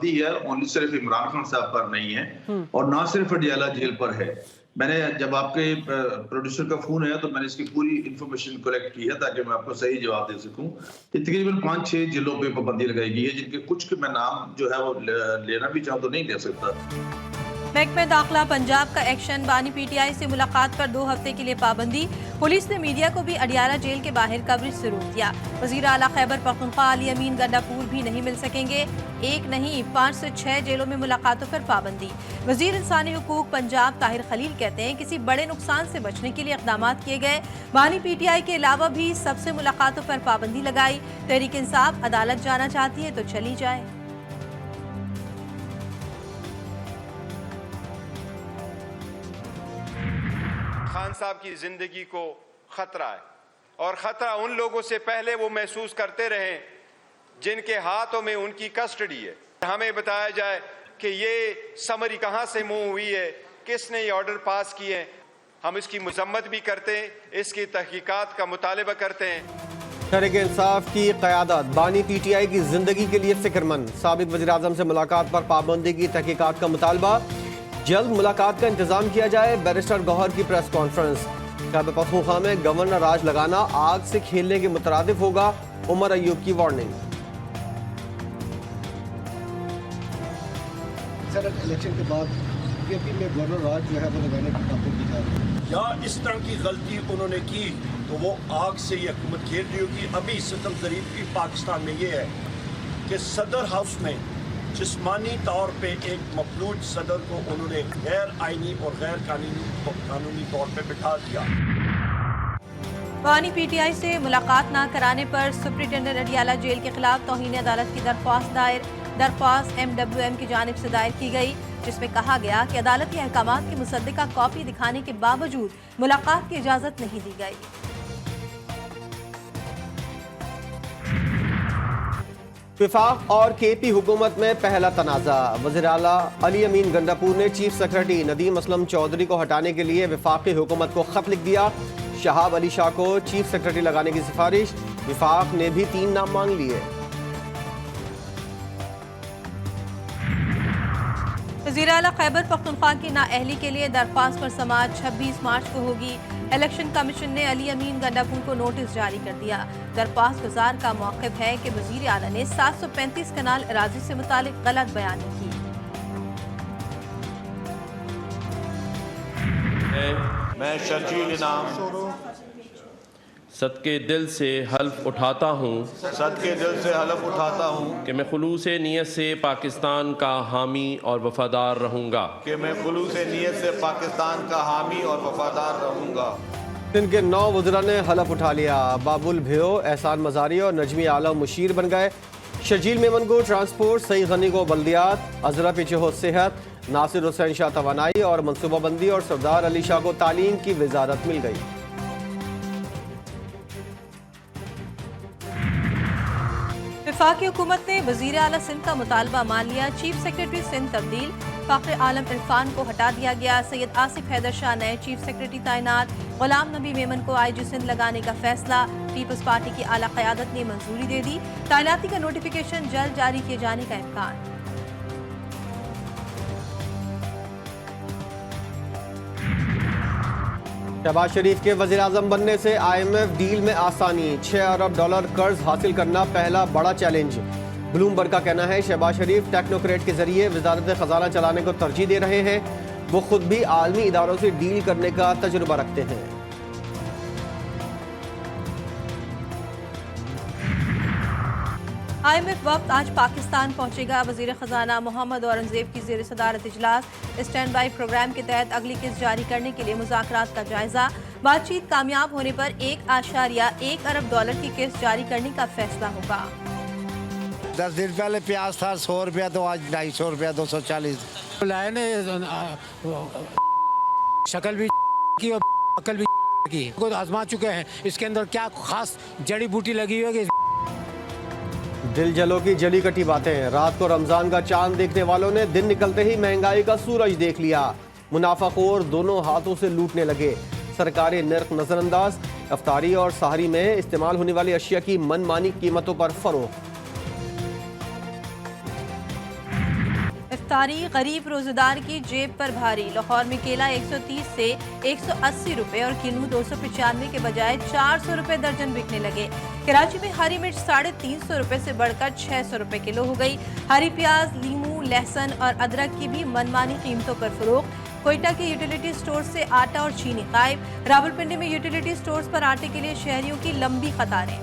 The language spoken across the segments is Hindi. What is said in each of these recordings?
पाबंदी है ओनली सिर्फ इमरान खान साहब पर नहीं है और ना सिर्फ अडियाला जेल पर है। मैंने जब आपके प्रोड्यूसर का फोन आया तो मैंने इसकी पूरी इंफॉर्मेशन कलेक्ट की है ताकि मैं आपको सही जवाब दे सकूं। तकरीबन 5-6 जिलों पे पाबंदी लगाई गई है, जिनके कुछ के मैं नाम जो है वो लेना भी चाहूँ तो नहीं ले सकता। महकमे दाखिला पंजाब का एक्शन, बानी पीटीआई से मुलाकात पर 2 हफ्ते के लिए पाबंदी। पुलिस ने मीडिया को भी अडियाला जेल के बाहर कवरेज से रोक दिया। वजीर आला खैबर पख्तूनख्वा अली अमीन गंडापुर भी नहीं मिल सकेंगे। 1 नहीं 5 से 6 जेलों में मुलाकातों पर पाबंदी। वजीर इंसानी हुकूक पंजाब ताहिर खलील कहते हैं किसी बड़े नुकसान से बचने के लिए इकदाम किए गए। बानी पीटीआई के अलावा भी सबसे मुलाकातों पर पाबंदी लगाई। तहरीक इंसाफ अदालत जाना चाहती है तो चली जाए। खान साहब की जिंदगी को खतरा है और खतरा उन लोगों से पहले वो महसूस करते रहे जिनके हाथों में उनकी कस्टडी है। हमें बताया जाए कि ये समरी कहां से मुंह हुई है, किसने ये ऑर्डर पास किए हैं। हम इसकी मजम्मत भी करते हैं, इसकी तहकीकात का मुतालबा करते हैं। तहरीक इंसाफ की क़यादत बानी पीटीआई की जिंदगी के लिए फिक्रमंद। साबिक वज़ीर आज़म से मुलाकात पर पाबंदी की तहकीकात का मुतालबा। जल्द मुलाकात का इंतजाम किया जाए। बैरिस्टर गौहर की प्रेस कॉन्फ्रेंस। खैबर पख्तूनख्वा में गवर्नर राज लगाना आग से खेलने के मुतरादिफ होगा, उमर अयूब की वार्निंग। सर इलेक्शन के बाद पीपीपी में गवर्नर राज जो है वो लगाने की बातें की जा रही है, या इस तरह की गलती उन्होंने की तो वो आग से ये हुकूमत खेल रही होगी। अभी सितम ज़रीफ की पाकिस्तान में ये है कि सदर हाउस में जिस्मानी तौर पे एक मफलूज सदर को उन्होंने गैर आईनी और गैर कानूनी तौर पे बिठा दिया। बानी पीटीआई से मुलाकात न कराने पर सुप्रिंटेंडेंट अडियाला जेल के खिलाफ तौहीन अदालत की दरख्वास्त MWM की जानिब से दायर की गई, जिसमें कहा गया कि अदालती अहकामात की मुसद्दिका कॉपी दिखाने के बावजूद मुलाकात की इजाजत नहीं दी गई। विफाक और KP हुकूमत में पहला तनाज़ा। वज़ीर आला अली अमीन गंडापुर ने चीफ सेक्रेटरी नदीम असलम चौधरी को हटाने के लिए विफाकी हुकूमत को खत लिख दिया। शहाब अली शाह को चीफ सेक्रेटरी लगाने की सिफारिश। विफाक ने भी 3 नाम मांग लिए। वज़ीर आला खैबर पख्तूनख्वा की नाअहली के लिए दरख्वास्त पर समाअत 26 मार्च को होगी। इलेक्शन कमीशन ने अली अमीन गंडापुर को नोटिस जारी कर दिया। दरख्वास्त गुजार का मौक़िफ़ है कि वज़ीर आला ने 735 कनाल अराज़ी से मुतालिक गलत बयानी की। मैं शर्जील इनाम सदके दिल से हल्फ उठाता हूँ कि मैं खुलूसे नीयत से पाकिस्तान का हामी और वफादार रहूँगा इनके 9 वज़रा ने हलफ उठा लिया। बाबुल भियो, एहसान मजारी और नजमी आलम मुशीर बन गए। शर्जील मेमन को ट्रांसपोर्ट, सईद गनी को बल्दियात, अजरा पिछहो सेहत, नासिर हुसैन शाह तवानाई और मनसूबाबंदी और सरदार अली शाह को तालीम की वजारत मिल गई। वफाकी हुकूमत ने वज़ीर आला सिंध का मुतालबा मान लिया। चीफ सेक्रेटरी सिंध तब्दील, फ़ाखर आलम इरफान को हटा दिया गया। सैयद आसिफ हैदर शाह नए चीफ सेक्रेटरी तैनात। गुलाम नबी मेमन को IG सिंध लगाने का फैसला। पीपल्स पार्टी की आला क़यादत ने मंजूरी दे दी। तैनाती का नोटिफिकेशन जल्द जारी किए जाने का इम्कान। शहबाज शरीफ के वज़ीर आज़म बनने से IMF डील में आसानी। $6 अरब कर्ज हासिल करना पहला बड़ा चैलेंज। ब्लूमबर्ग का कहना है शहबाज शरीफ टेक्नोक्रेट के जरिए वज़ारत ख़जाना चलाने को तरजीह दे रहे हैं। वो खुद भी आलमी इदारों से डील करने का तजुर्बा रखते हैं। IMF वक्त आज पाकिस्तान पहुंचेगा। वज़ीर ख़जाना मोहम्मद औरंगज़ेब की ज़ेर सदारत इजलास। स्टैंड बाई प्रोग्राम के तहत अगली किस्त जारी करने के लिए मुज़ाकरात का जायजा। बातचीत कामयाब होने पर $1.1 अरब की किस्त जारी करने का फैसला होगा। 10 दिन पहले प्याज था 100 रुपया, तो आज 250 रुपया, 240 लाए ने। शक्ल भी की और अकल भी की को आजमा चुके हैं। इसके अंदर क्या खास जड़ी बूटी लगी हुई है? दिल जलो की जली कटी बातें। रात को रमजान का चांद देखने वालों ने दिन निकलते ही महंगाई का सूरज देख लिया। मुनाफाखोर दोनों हाथों से लूटने लगे। सरकारी निर्ख नजरअंदाज। अफ्तारी और सहरी में इस्तेमाल होने वाली अशिया की मनमानी कीमतों पर फरोख्त। गिरफ्तारी, गरीब रोजेदार की जेब पर भारी। लाहौर में केला 130 से 180 रुपए और किन्नू 295 के बजाय 400 रुपए दर्जन बिकने लगे। कराची में हरी मिर्च 350 रुपए से बढ़कर 600 रुपए किलो हो गई। हरी प्याज, लीमू, लहसुन और अदरक की भी मनमानी कीमतों पर फरोख्त। कोयटा के यूटिलिटी स्टोर से आटा और चीनी गायब। रावलपिंडी में यूटिलिटी स्टोर्स पर आटे के लिए शहरियों की लंबी कतारें।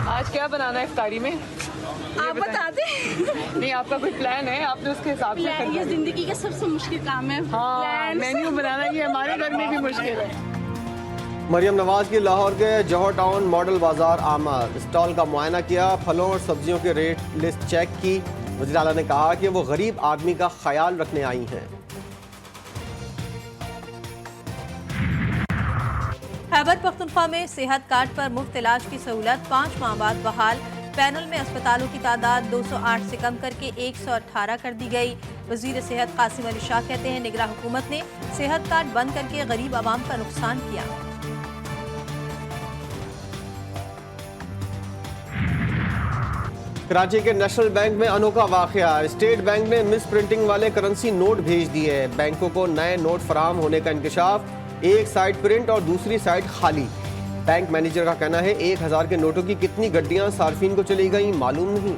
आज क्या बनाना है इफ्तारी में? आप बता दें। नहीं, आपका कोई प्लान है? आपने उसके हिसाब से ये जिंदगी का सबसे मुश्किल काम है। हाँ, मेन्यू बनाना ये हमारे घर में भी मुश्किल है। मरियम नवाज की लाहौर के जौहर टाउन मॉडल बाजार आमद। स्टॉल का मुआयना किया, फलों और सब्जियों के रेट लिस्ट चेक की। वज़ीर आला ने कहा कि वो गरीब आदमी का ख्याल रखने आई हैं। खैबर पख्तूनख्वा में सेहत कार्ड पर मुफ्त इलाज की सहूलत 5 माह बाद बहाल। पैनल में अस्पतालों की तादाद 208 से कम करके 118 कर दी गई। वजीर सेहत कासिम अली शाह कहते हैं निगरान हुकूमत ने सेहत कार्ड बंद करके गरीब आवाम का नुकसान किया। कराची के नेशनल बैंक में अनोखा वाकया। स्टेट बैंक ने मिस प्रिंटिंग वाले करेंसी नोट भेज दिए। बैंकों को नए नोट फराहम होने का इंकशाफ। एक साइड प्रिंट और दूसरी साइड खाली। बैंक मैनेजर का कहना है 1000 के नोटों की कितनी गड्डियां सार्फिन को चली गई मालूम नहीं।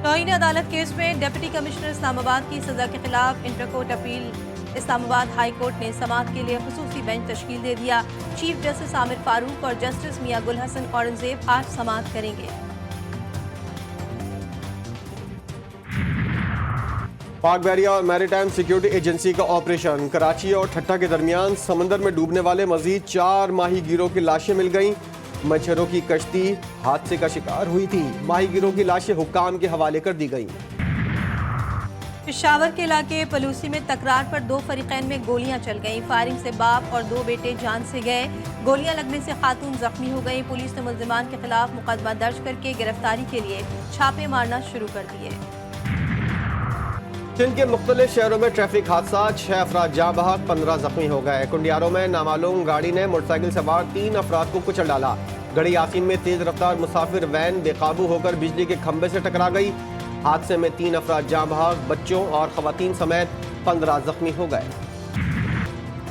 तौहीन अदालत केस में डिप्टी कमिश्नर इस्लामाबाद की सजा के खिलाफ इंटरकोर्ट अपील। इस्लामाबाद हाई कोर्ट ने समाअत के लिए खुसूसी बेंच तश्कील दे दिया। चीफ जस्टिस आमिर फारूक और जस्टिस मियां गुल हसन औरंगजेब आज समाअत करेंगे। पाक बहरिया और मैरीटाइम सिक्योरिटी एजेंसी का ऑपरेशन। कराची और ठट्टा के दरमियान समंदर में डूबने वाले मजीद 4 माही गिरोह की लाशें मिल गईं। मच्छरों की कश्ती हादसे का शिकार हुई थी। माही गिरोह की लाशें हुक्काम के हवाले कर दी गईं। पेशावर के इलाके पलूसी में तकरार पर 2 फरीकैन में गोलियां चल गईं। फायरिंग से बाप और 2 बेटे जान से गए। गोलियां लगने से खातून जख्मी हो गई। पुलिस ने मुल्जिमान के खिलाफ मुकदमा दर्ज करके गिरफ्तारी के लिए छापे मारना शुरू कर दिए। सिंध के मुख्तलिफ शहरों में ट्रैफिक हादसा। 6 अफराद जाँ बहक, 15 जख्मी हो गए। कुंडियारों में नामालूम गाड़ी ने मोटरसाइकिल सवार 3 अफराद को कुचल डाला। गढ़ी यासीन में तेज रफ्तार मुसाफिर वैन बेकाबू होकर बिजली के खंभे से टकरा गई। हादसे में 3 अफराद जाँ बहक, बच्चों और खवातीन समेत 15 जख्मी हो गए।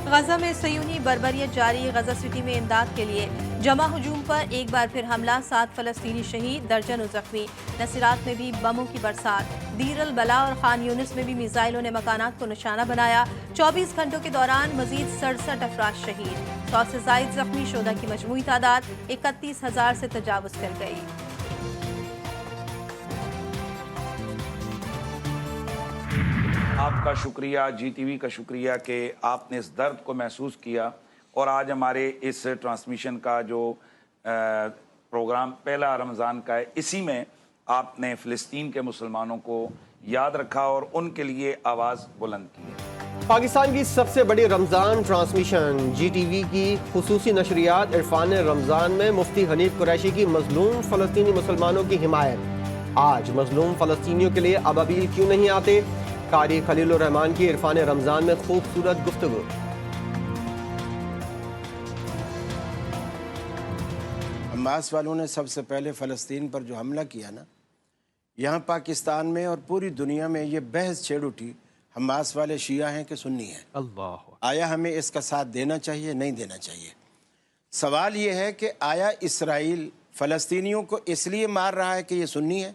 गजा में सयूनी बर्बरियत जारी। गजा सिटी में इमदाद के लिए जमा हुजूम पर एक बार फिर हमला। 7 फलस्तीनी शहीद, दर्जनों जख्मी। नसीरात में भी बमों की बरसात। दीर अल बला और खान यूनिस में भी मिसाइलों ने मकानात को निशाना बनाया। 24 घंटों के दौरान मजीद 67 अफराद शहीद। 100 से जायद जख्मी। शोधा की मजमूई तादाद 31,000 से तजावुज कर गई। आपका शुक्रिया, GTV का शुक्रिया कि आपने इस दर्द को महसूस किया और आज हमारे इस ट्रांसमिशन का जो प्रोग्राम पहला रमज़ान का है, इसी में आपने फ़िलिस्तीन के मुसलमानों को याद रखा और उनके लिए आवाज़ बुलंद की। पाकिस्तान की सबसे बड़ी रमज़ान ट्रांसमिशन GTV की खुसूसी नशरियात इरफान रमज़ान में मुफ्ती हनीफ कुरैशी की मजलूम फ़लस्तीनी मुसलमानों की हिमायत। आज मजलूम फ़लस्तीनियों के लिए अबाबील क्यों नहीं आते? कारी खलीलुर रहमान की इरफान रमज़ान में खूबसूरत गुफ्तगू। हमास वालों ने सबसे पहले फ़लस्तीन पर जो हमला किया ना, यहाँ पाकिस्तान में और पूरी दुनिया में ये बहस छेड़ उठी हमास वाले शिया हैं कि सुन्नी हैं। अल्लाह, आया हमें इसका साथ देना चाहिए, नहीं देना चाहिए? सवाल ये है कि आया इसराइल फ़लस्तीनियों को इसलिए मार रहा है कि ये सुन्नी है,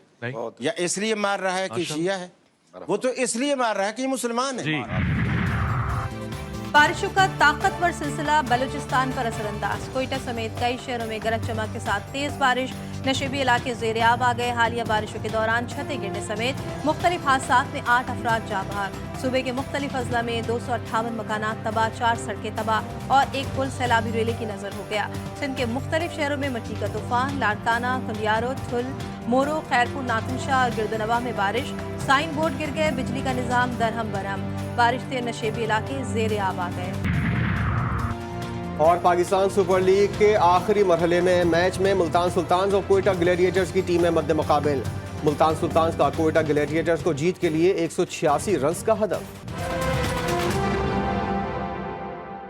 या इसलिए मार रहा है कि शिया है? वो तो इसलिए मार रहा है कि मुसलमान है। बारिशों का ताकतवर सिलसिला बलूचिस्तान पर असरअंदाज। कोयटा समेत कई शहरों में गरज चमक के साथ तेज बारिश। नशेबी इलाके ज़ेर-ए-आब आ गए। हालिया बारिशों के दौरान छतें गिरने समेत मुख्तलिफ हादसात में 8 अफराद जाँ बहक। सूबे के मुख्तलिफ अजला में 258 मकानात तबाह, 4 सड़कें तबाह और एक पुल सैलाबी रेले की नजर हो गया। सिंध के मुख्तलिफ शहरों में मिट्टी का तूफान। लाड़काना, कुंडियारो, थुल, मोरो, खैरपुर, नाथुनशाह और गिरदनवा में बारिश। साइन बोर्ड गिर गए। बिजली का निजाम दरहम बरहम। बारिश से नशेबी इलाके ज़ेर-ए-आब आ गए। और पाकिस्तान सुपर लीग के आखिरी मरहले में मैच में मुल्तान सुल्तान्स और कोयटा ग्लैडिएटर्स की टीमें मद्दे मुकाबिल। मुल्तान सुल्तान्स का कोयटा ग्लैडिएटर्स को जीत के लिए 186 रन का हदफ।